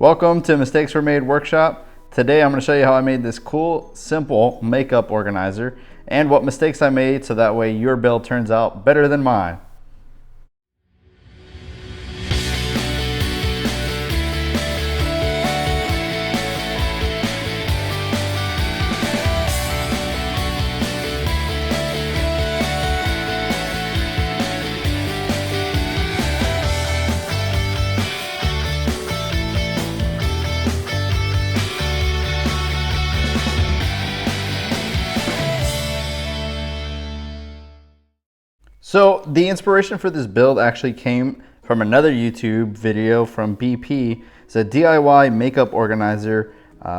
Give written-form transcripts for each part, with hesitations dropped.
Welcome to Mistakes Were Made Workshop. Today I'm going to show you how I made this cool, simple makeup organizer and what mistakes I made so that way your build turns out better than mine. So the inspiration for this build actually came from another YouTube video from BP. It's a DIY makeup organizer,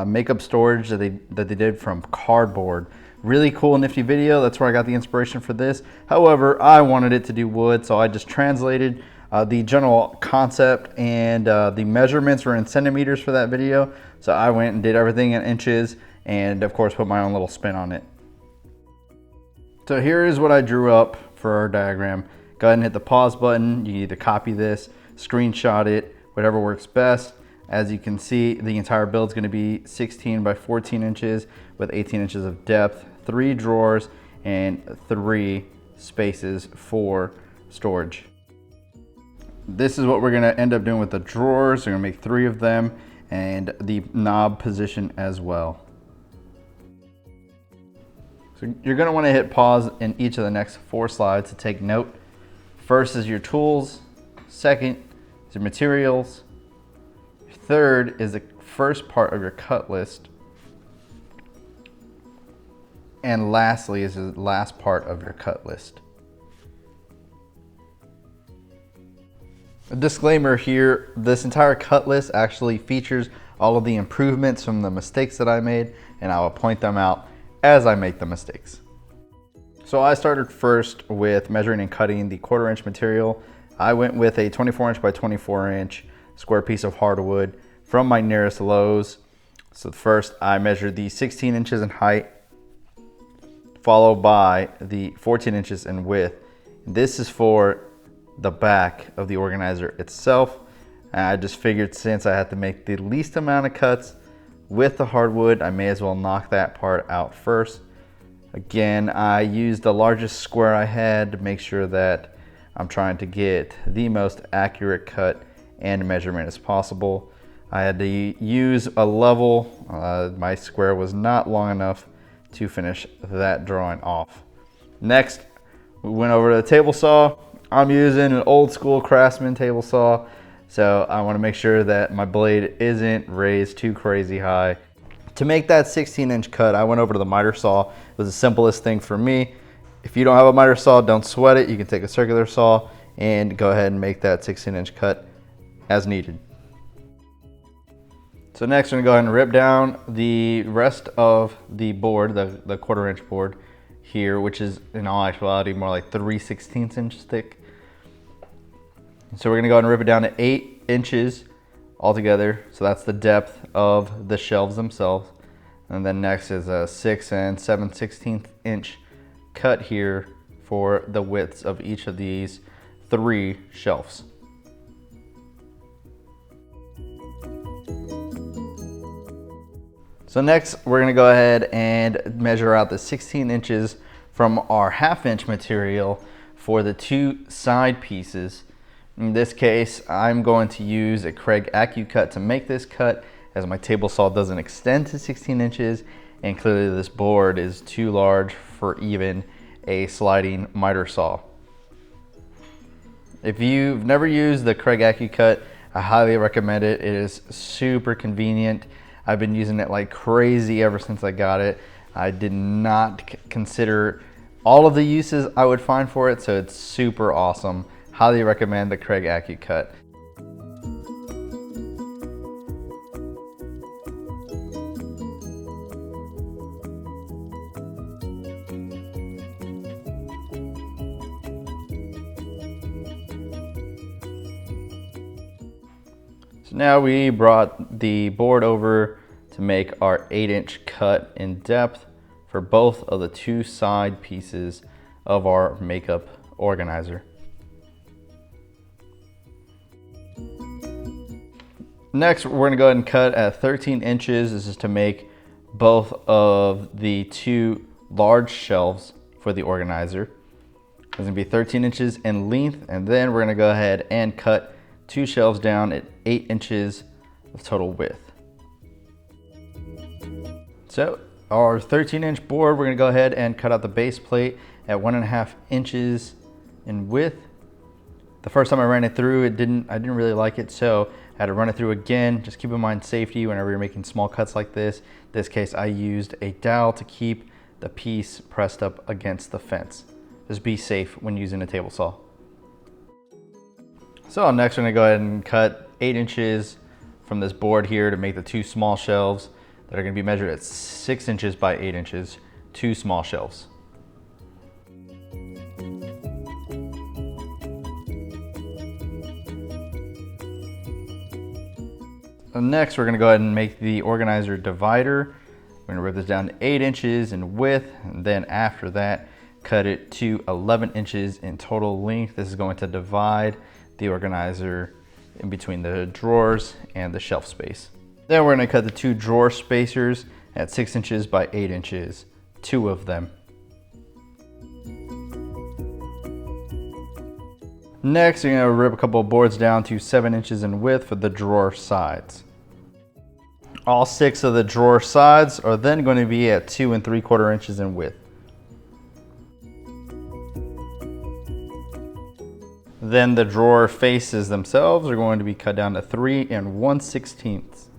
makeup storage that they did from cardboard. Really cool, nifty video. That's where I got the inspiration for this. However, I wanted it to do wood, so I just translated the general concept, and the measurements were in centimeters for that video. So I went and did everything in inches, and of course put my own little spin on it. So here is what I drew up for our diagram. Go ahead and hit the pause button. You can either copy this, screenshot it, whatever works best. As you can see, the entire build is going to be 16 by 14 inches with 18 inches of depth, 3 drawers, and 3 spaces for storage. This is what we're going to end up doing with the drawers. We're going to make 3 of them, and the knob position as well. So you're going to want to hit pause in each of the next 4 slides to take note. First is your tools. Second is your materials. Third is the first part of your cut list. And lastly is the last part of your cut list. A disclaimer here, this entire cut list actually features all of the improvements from the mistakes that I made, and I will point them out as I make the mistakes. So I started first with measuring and cutting the 1/4 inch material. I went with a 24 inch by 24 inch square piece of hardwood from my nearest Lowe's. So first I measured the 16 inches in height, followed by the 14 inches in width. This is for the back of the organizer itself. And I just figured since I had to make the least amount of cuts with the hardwood, I may as well knock that part out first. Again, I used the largest square I had to make sure that I'm trying to get the most accurate cut and measurement as possible. I had to use a level. My square was not long enough to finish that drawing off. Next, we went over to the table saw. I'm using an old school Craftsman table saw. So I want to make sure that my blade isn't raised too crazy high. To make that 16 inch cut, I went over to the miter saw. It was the simplest thing for me. If you don't have a miter saw, don't sweat it. You can take a circular saw and go ahead and make that 16 inch cut as needed. So next we're gonna go ahead and rip down the rest of the board, the 1/4 inch board here, which is in all actuality more like 3/16 inch thick. So we're gonna go ahead and rip it down to 8 inches altogether. So that's the depth of the shelves themselves. And then next is a 6 and 7/16 inch cut here for the widths of each of these 3 shelves. So next we're gonna go ahead and measure out the 16 inches from our 1/2 inch material for the 2 side pieces. In this case, I'm going to use a Kreg AccuCut to make this cut, as my table saw doesn't extend to 16 inches, and clearly this board is too large for even a sliding miter saw. If you've never used the Kreg AccuCut, I highly recommend it. It is super convenient. I've been using it like crazy ever since I got it. I did not consider all of the uses I would find for it, so it's super awesome. Highly recommend the Kreg AccuCut. So now we brought the board over to make our 8 inch cut in depth for both of the 2 side pieces of our makeup organizer. Next, we're gonna go ahead and cut at 13 inches. This is to make both of the two large shelves for the organizer. It's gonna be 13 inches in length, and then we're gonna go ahead and cut two shelves down at 8 inches of total width. So our 13-inch board, we're gonna go ahead and cut out the base plate at 1.5 inches in width. The first time I ran it through, I didn't really like it, so I had to run it through again. Just keep in mind safety whenever you're making small cuts like this. In this case, I used a dowel to keep the piece pressed up against the fence. Just be safe when using a table saw. So next, we're gonna go ahead and cut 8 inches from this board here to make the two small shelves that are gonna be measured at 6 inches by 8 inches, two small shelves. Next, we're gonna go ahead and make the organizer divider. We're gonna rip this down to 8 inches in width, and then after that, cut it to 11 inches in total length. This is going to divide the organizer in between the drawers and the shelf space. Then we're gonna cut the two drawer spacers at 6 inches by 8 inches, two of them. Next, you're gonna rip a couple of boards down to 7 inches in width for the drawer sides. All 6 of the drawer sides are then going to be at 2 3/4 inches in width. Then the drawer faces themselves are going to be cut down to 3 1/16.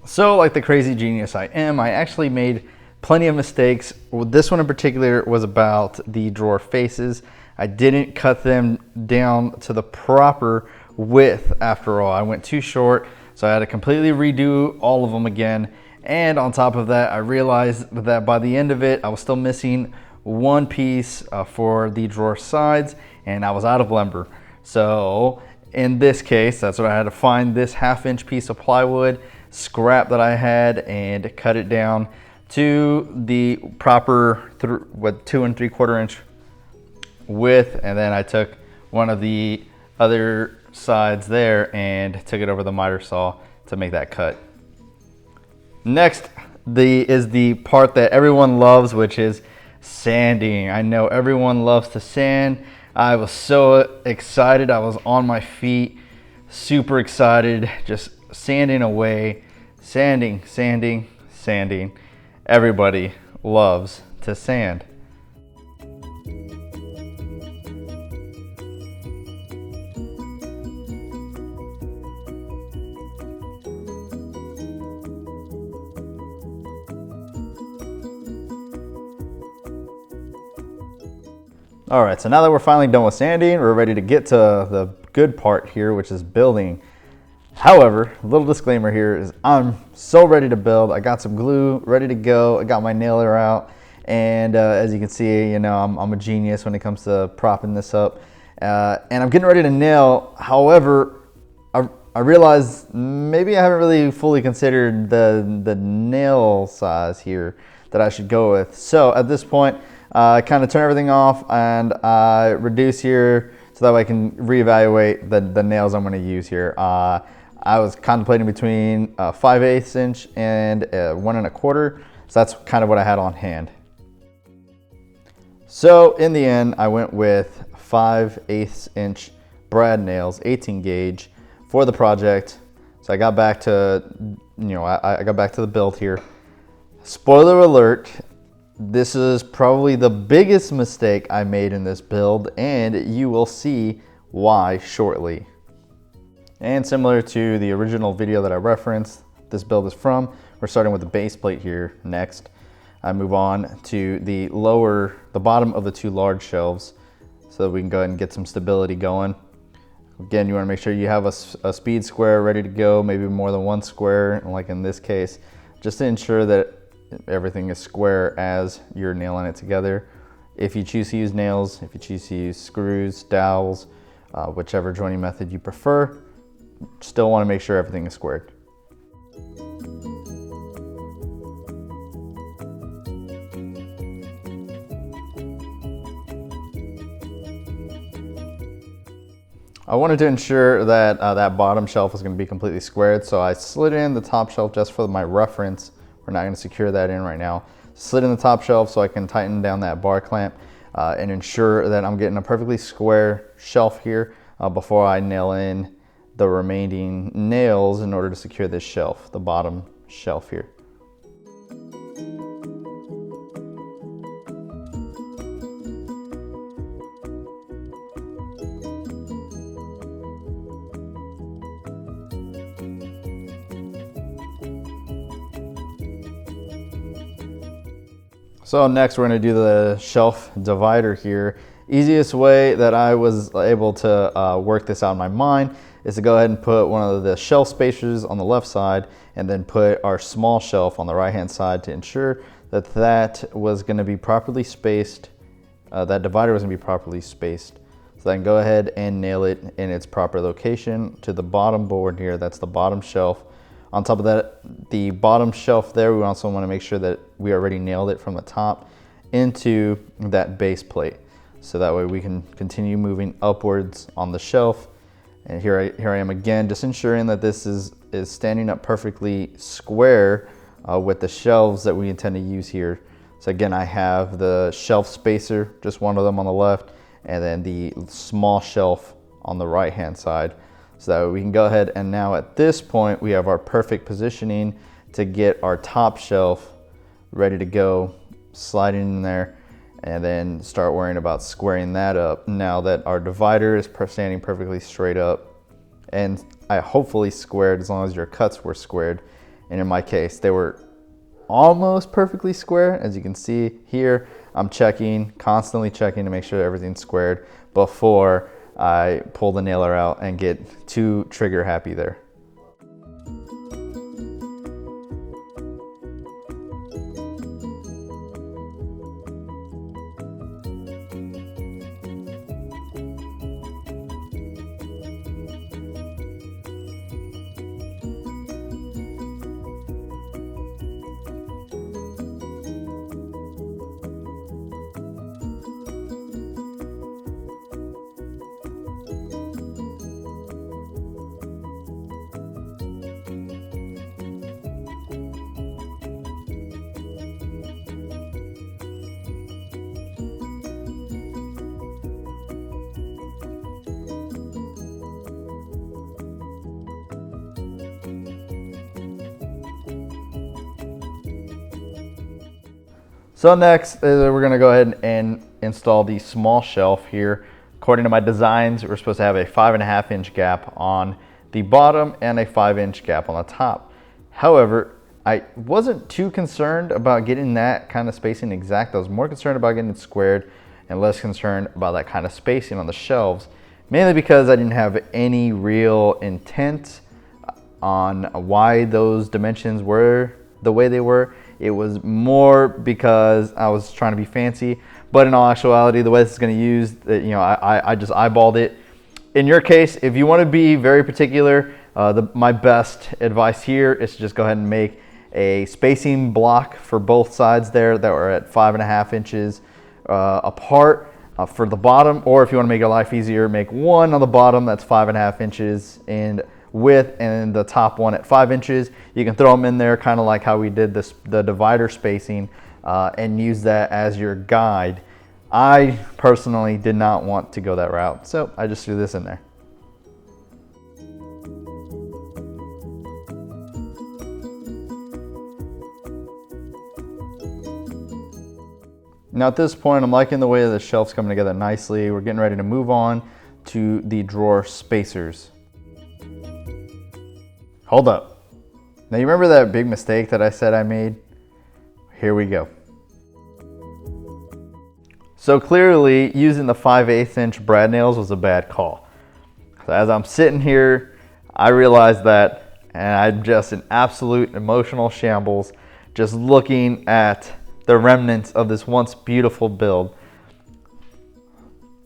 So like the crazy genius I am, I actually made plenty of mistakes. This one in particular was about the drawer faces. I didn't cut them down to the proper width after all. I went too short, so I had to completely redo all of them again. And on top of that, I realized that by the end of it, I was still missing one piece for the drawer sides, and I was out of lumber. So in this case, that's what I had to find this 1/2 inch piece of plywood, scrap that I had, and cut it down to the proper 2 3/4 inch width. And then I took one of the other sides there and took it over the miter saw to make that cut. Next is the part that everyone loves, which is sanding. I know everyone loves to sand. I was so excited. I was on my feet, super excited, just sanding away, sanding, sanding, sanding. Everybody loves to sand. All right, so now that we're finally done with sanding, we're ready to get to the good part here, which is building. However, a little disclaimer here is I'm so ready to build. I got some glue ready to go. I got my nailer out. And as you can see, you know, I'm a genius when it comes to propping this up. And I'm getting ready to nail. However, I realized maybe I haven't really fully considered the nail size here that I should go with. So at this point, I kind of turn everything off and I reduce here so that way I can reevaluate the nails I'm going to use here. I was contemplating between 5/8 inch and 1 1/4, so that's kind of what I had on hand. So in the end, I went with 5/8 inch brad nails, 18 gauge for the project. So I got back to, I got back to the build here. Spoiler alert, this is probably the biggest mistake I made in this build, and you will see why shortly. And similar to the original video that I referenced, this build is from, we're starting with the base plate here next. I move on to the bottom of the two large shelves so that we can go ahead and get some stability going. Again, you want to make sure you have a speed square ready to go, maybe more than one square, like in this case, just to ensure that everything is square as you're nailing it together. If you choose to use nails, if you choose to use screws, dowels, whichever joining method you prefer. Still want to make sure everything is squared. I wanted to ensure that that bottom shelf was going to be completely squared, so I slid in the top shelf just for my reference. We're not going to secure that in right now. Slid in the top shelf so I can tighten down that bar clamp and ensure that I'm getting a perfectly square shelf here before I nail in the remaining nails in order to secure this shelf, the bottom shelf here. So next we're going to do the shelf divider here. Easiest way that I was able to work this out in my mind is to go ahead and put one of the shelf spacers on the left side and then put our small shelf on the right hand side to ensure that that was going to be properly spaced, that divider was going to be properly spaced. So I can go ahead and nail it in its proper location to the bottom board here. That's the bottom shelf. On top of that, the bottom shelf there, we also want to make sure that we already nailed it from the top into that base plate. So that way we can continue moving upwards on the shelf. And here I am again, just ensuring that this is standing up perfectly square with the shelves that we intend to use here. So again, I have the shelf spacer, just one of them on the left, and then the small shelf on the right hand side. So that we can go ahead and now at this point, we have our perfect positioning to get our top shelf ready to go, sliding in there, and then start worrying about squaring that up now that our divider is standing perfectly straight up. And I hopefully squared as long as your cuts were squared. And in my case, they were almost perfectly square. As you can see here, I'm constantly checking to make sure everything's squared before I pull the nailer out and get too trigger happy there. So next, we're gonna go ahead and install the small shelf here. According to my designs, we're supposed to have a 5.5 inch gap on the bottom and a 5-inch gap on the top. However, I wasn't too concerned about getting that kind of spacing exact. I was more concerned about getting it squared and less concerned about that kind of spacing on the shelves, mainly because I didn't have any real intent on why those dimensions were the way they were. It was more because I was trying to be fancy, but in all actuality, the way this is going to use, I just eyeballed it. In your case, if you want to be very particular, my best advice here is to just go ahead and make a spacing block for both sides there that were at 5.5 inches apart for the bottom, or if you want to make your life easier, make one on the bottom that's 5.5 inches in width and the top one at 5 inches. You can throw them in there kind of like how we did the divider spacing and use that as your guide. I personally did not want to go that route, so I just threw this in there. Now at this point, I'm liking the way the shelf's coming together nicely. We're getting ready to move on to the drawer spacers. Hold up. Now you remember that big mistake that I said I made? Here we go. So clearly using the 5/8 inch brad nails was a bad call. So as I'm sitting here, I realized that, and I'm just in absolute emotional shambles, just looking at the remnants of this once beautiful build.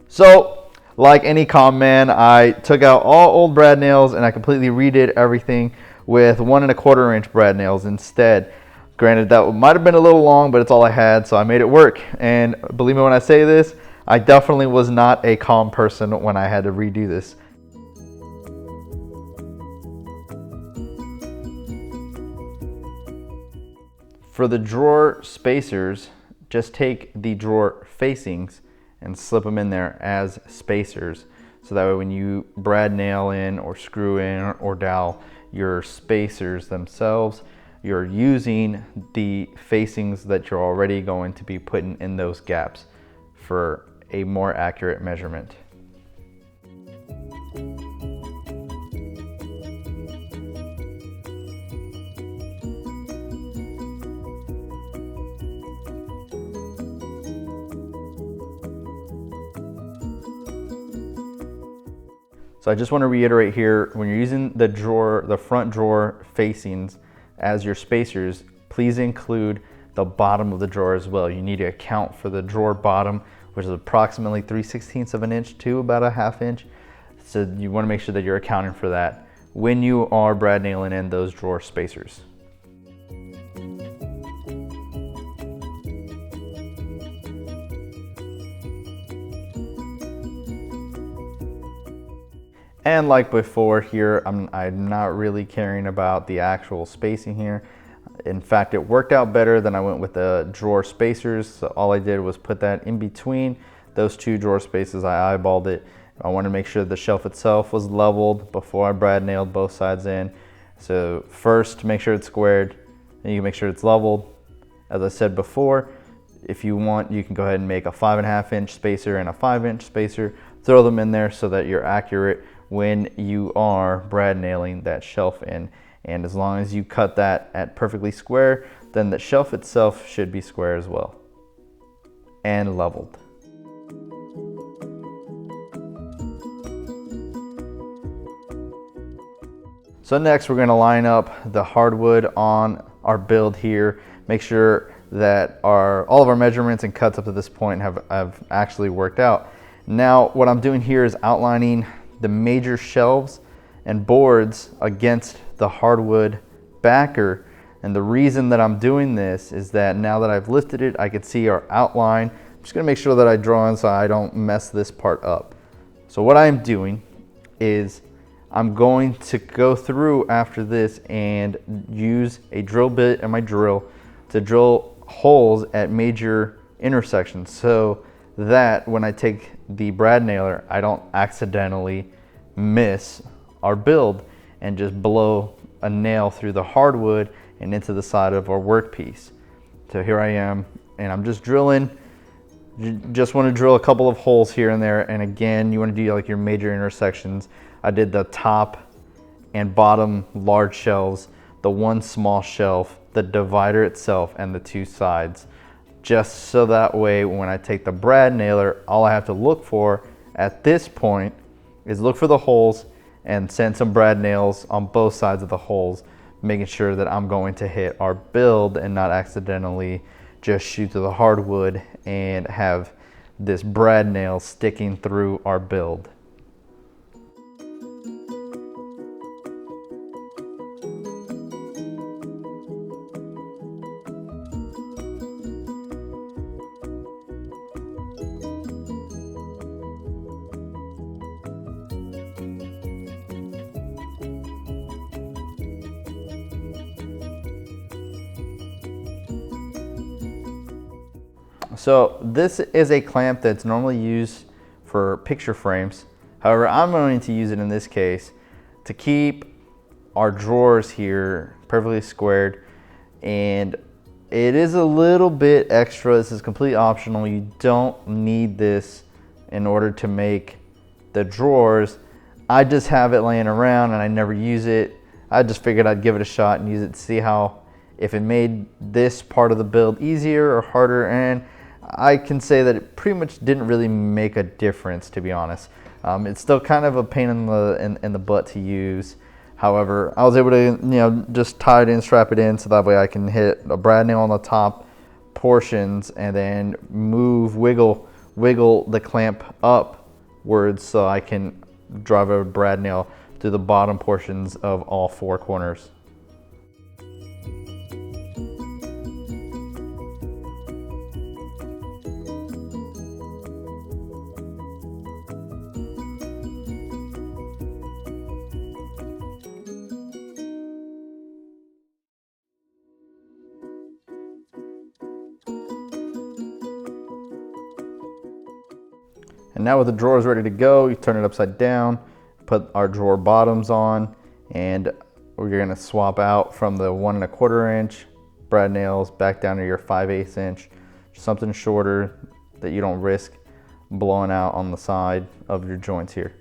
So Like any con man, I took out all old brad nails and I completely redid everything with 1¼ inch brad nails instead. Granted, that might have been a little long, but it's all I had, so I made it work. And believe me when I say this, I definitely was not a calm person when I had to redo this. For the drawer spacers, just take the drawer facings and slip them in there as spacers. So that way when you brad nail in or screw in or dowel your spacers themselves, you're using the facings that you're already going to be putting in those gaps for a more accurate measurement. So I just want to reiterate here, when you're using the drawer, the front drawer facings as your spacers, please include the bottom of the drawer as well. You need to account for the drawer bottom, which is approximately 3/16 of an inch to about a ½ inch. So you want to make sure that you're accounting for that when you are brad nailing in those drawer spacers. And like before here, I'm not really caring about the actual spacing here. In fact, it worked out better than I went with the drawer spacers. So all I did was put that in between those two drawer spaces. I eyeballed it. I wanted to make sure the shelf itself was leveled before I brad nailed both sides in. So first, make sure it's squared, then you can make sure it's leveled. As I said before, if you want, you can go ahead and make a 5½ inch spacer and a 5-inch spacer. Throw them in there so that you're accurate when you are brad nailing that shelf in. And as long as you cut that at perfectly square, then the shelf itself should be square as well and leveled. So next we're going to line up the hardwood on our build here. Make sure that all of our measurements and cuts up to this point have actually worked out. Now what I'm doing here is outlining the major shelves and boards against the hardwood backer. And the reason that I'm doing this is that now that I've lifted it, I can see our outline. I'm just gonna make sure that I draw in so I don't mess this part up. So what I'm doing is I'm going to go through after this and use a drill bit and my drill to drill holes at major intersections, so that when I take the brad nailer, I don't accidentally miss our build and just blow a nail through the hardwood and into the side of our workpiece. So here I am, and I'm just drilling. You just want to drill a couple of holes here and there, and again, you want to do like your major intersections. I did the top and bottom large shelves, the one small shelf, the divider itself, and the two sides. Just so that way when I take the brad nailer, all I have to look for at this point is look for the holes and send some brad nails on both sides of the holes, making sure that I'm going to hit our build and not accidentally just shoot through the hardwood and have this brad nail sticking through our build. So this is a clamp that's normally used for picture frames. However, I'm going to use it in this case to keep our drawers here perfectly squared. And it is a little bit extra. This is completely optional. You don't need this in order to make the drawers. I just have it laying around and I never use it. I just figured I'd give it a shot and use it to see if it made this part of the build easier or harder, and I can say that it pretty much didn't really make a difference, to be honest. It's still kind of a pain in the butt to use. However, I was able to just tie it in, strap it in, so that way I can hit a brad nail on the top portions and then wiggle the clamp up words so I can drive a brad nail through the bottom portions of all 4 corners. And now with the drawers ready to go, you turn it upside down, put our drawer bottoms on, and we're gonna swap out from the 1 1/4 inch brad nails back down to your 5/8 inch, something shorter that you don't risk blowing out on the side of your joints here.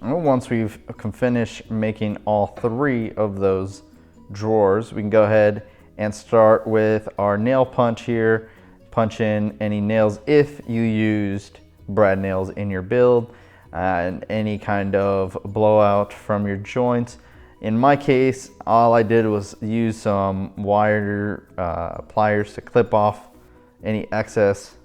Once we've finished making all 3 of those drawers, we can go ahead and start with our nail punch here. Punch in any nails if you used brad nails in your build, and any kind of blowout from your joints. In my case, all I did was use some wire pliers to clip off any excess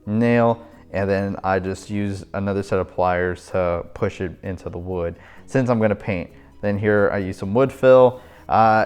nail, and then I just use another set of pliers to push it into the wood since I'm gonna paint. Then here I use some wood fill.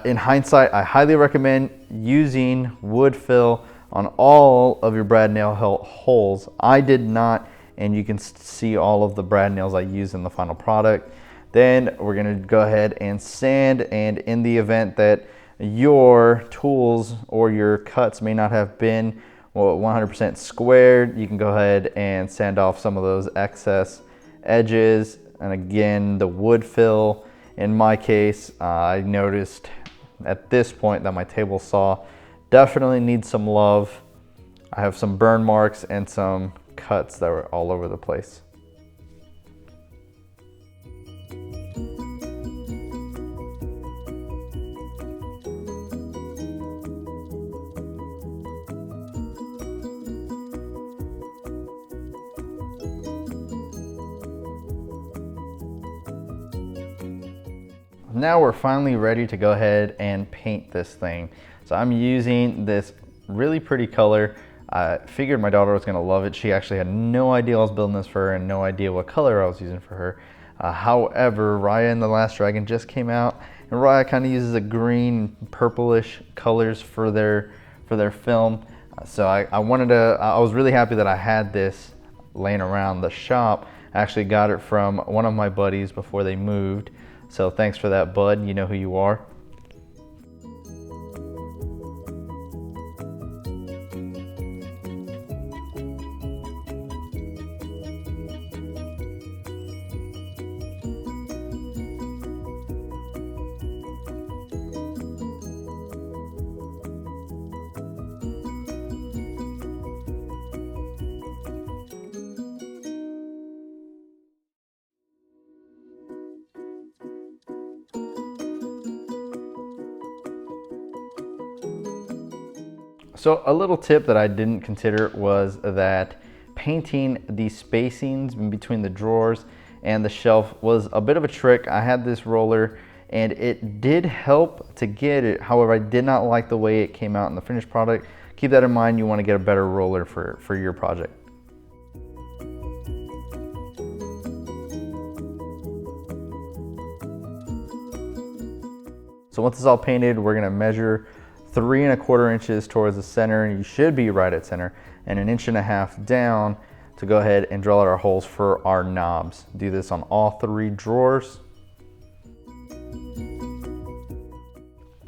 In hindsight, I highly recommend using wood fill on all of your brad nail holes. I did not, and you can see all of the brad nails I used in the final product. Then we're gonna go ahead and sand, and in the event that your tools or your cuts may not have been 100% squared, you can go ahead and sand off some of those excess edges. And again, the wood fill, in my case, I noticed at this point that my table saw definitely needs some love. I have some burn marks and some cuts that were all over the place. Now we're finally ready to go ahead and paint this thing. So I'm using this really pretty color. I figured my daughter was gonna love it. She actually had no idea I was building this for her and no idea what color I was using for her. However, Raya and the Last Dragon just came out, and Raya kind of uses a green, purplish colors for their film. So I was really happy that I had this laying around the shop. I actually got it from one of my buddies before they moved. So thanks for that, bud. You know who you are. So a little tip that I didn't consider was that painting the spacings in between the drawers and the shelf was a bit of a trick. I had this roller and it did help to get it. However, I did not like the way it came out in the finished product. Keep that in mind. You want to get a better roller for your project. So once it's all painted, we're gonna measure 3 1/4 inches towards the center, and you should be right at center, and 1.5 inches down to go ahead and drill out our holes for our knobs. Do this on all 3 drawers.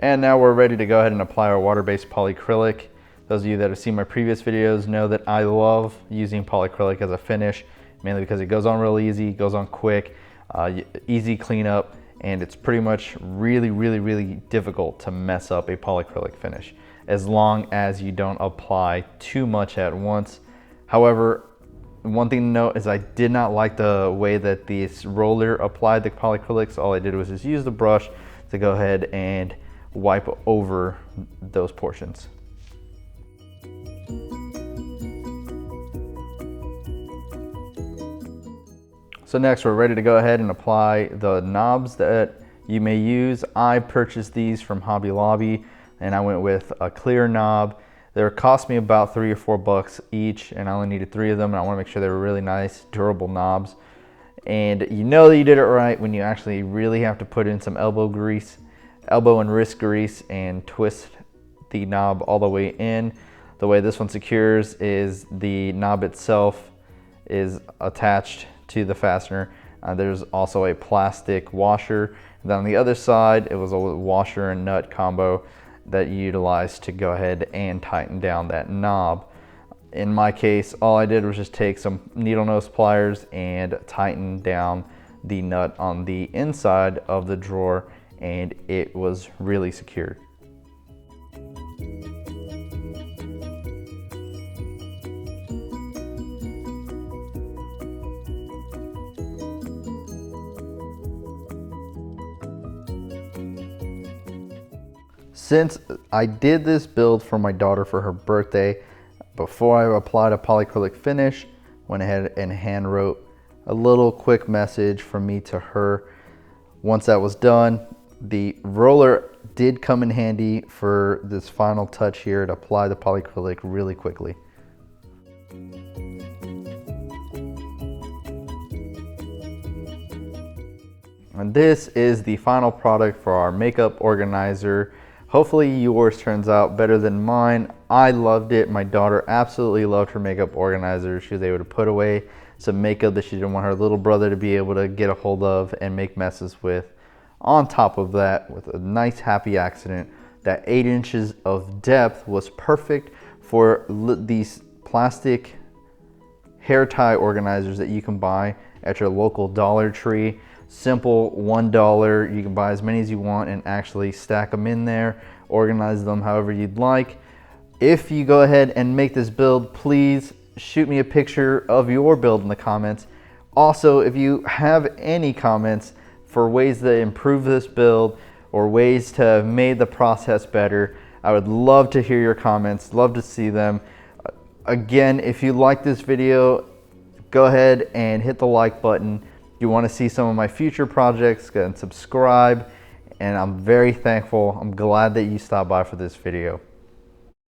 And now we're ready to go ahead and apply our water-based polyacrylic. Those of you that have seen my previous videos know that I love using polyacrylic as a finish, mainly because it goes on real easy, goes on quick, easy cleanup, and it's pretty much really difficult to mess up a polyacrylic finish as long as you don't apply too much at once. However, one thing to note is I did not like the way that this roller applied the polyacrylics. All I did was just use the brush to go ahead and wipe over those portions. So next we're ready to go ahead and apply the knobs that you may use. I purchased these from Hobby Lobby and I went with a clear knob. They cost me about $3 or $4 each, and I only needed 3 of them, and I want to make sure they were really nice, durable knobs. And you know that you did it right when you actually really have to put in some elbow and wrist grease, and twist the knob all the way in. The way this one secures is the knob itself is attached to the fastener. There's also a plastic washer. And then on the other side, it was a washer and nut combo that you utilize to go ahead and tighten down that knob. In my case, all I did was just take some needle nose pliers and tighten down the nut on the inside of the drawer, and it was really secured. Since I did this build for my daughter for her birthday, before I applied a polyacrylic finish, went ahead and hand wrote a little quick message from me to her. Once that was done, the roller did come in handy for this final touch here to apply the polyacrylic really quickly. And this is the final product for our makeup organizer. Hopefully yours turns out better than mine. I loved it. My daughter absolutely loved her makeup organizer. She was able to put away some makeup that she didn't want her little brother to be able to get a hold of and make messes with. On top of that, with a nice happy accident, that 8 inches of depth was perfect for these plastic hair tie organizers that you can buy at your local Dollar Tree. Simple $1. You can buy as many as you want and actually stack them in there, organize them however you'd like. If you go ahead and make this build, please shoot me a picture of your build in the comments. Also, if you have any comments for ways to improve this build or ways to have made the process better, I would love to hear your comments, love to see them. Again, if you like this video, go ahead and hit the like button. If you want to see some of my future projects, go and subscribe. And I'm very thankful. I'm glad that you stopped by for this video.